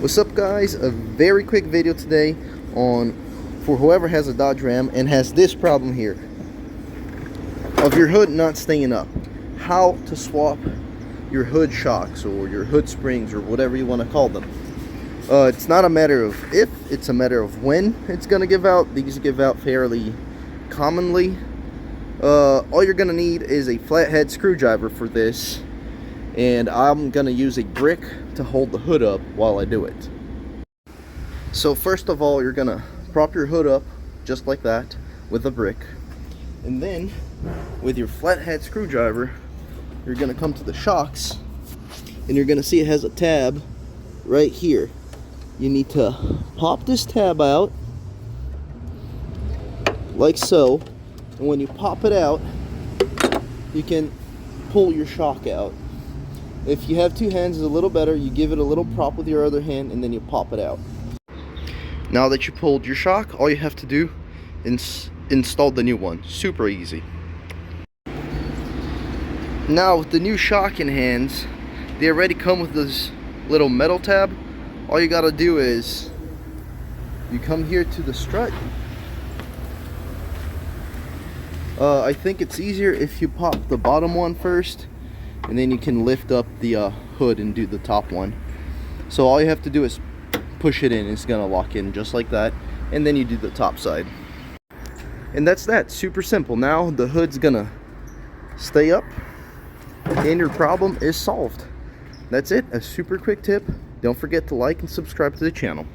What's up, guys? A very quick video today on for whoever has a Dodge Ram and has this problem here of your hood not staying up. How to swap your hood shocks or your hood springs or whatever you want to call them. It's not a matter of if, it's a matter of when it's gonna give out. These give out fairly commonly. All you're gonna need is a flathead screwdriver for this, and I'm gonna use a brick to hold the hood up while I do it. So first of all, you're gonna prop your hood up just like that with a brick, and then with your flathead screwdriver you're gonna come to the shocks and you're gonna see it has a tab right here. You need to pop this tab out like so, and when you pop it out you can pull your shock out. If you have two hands, it's a little better. You give it a little prop with your other hand and then you pop it out. Now that you pulled your shock, all you have to do is install the new one. Super easy. Now with the new shock in hands, they already come with this little metal tab. All you gotta do is you come here to the strut. I think it's easier if you pop the bottom one first, and then you can lift up the hood and do the top one. So all you have to do is push it in. It's gonna lock in just like that, and then you do the top side, and that's that. Super simple. Now the hood's gonna stay up and your problem is solved. That's it. A super quick tip. Don't forget to like and subscribe to the channel.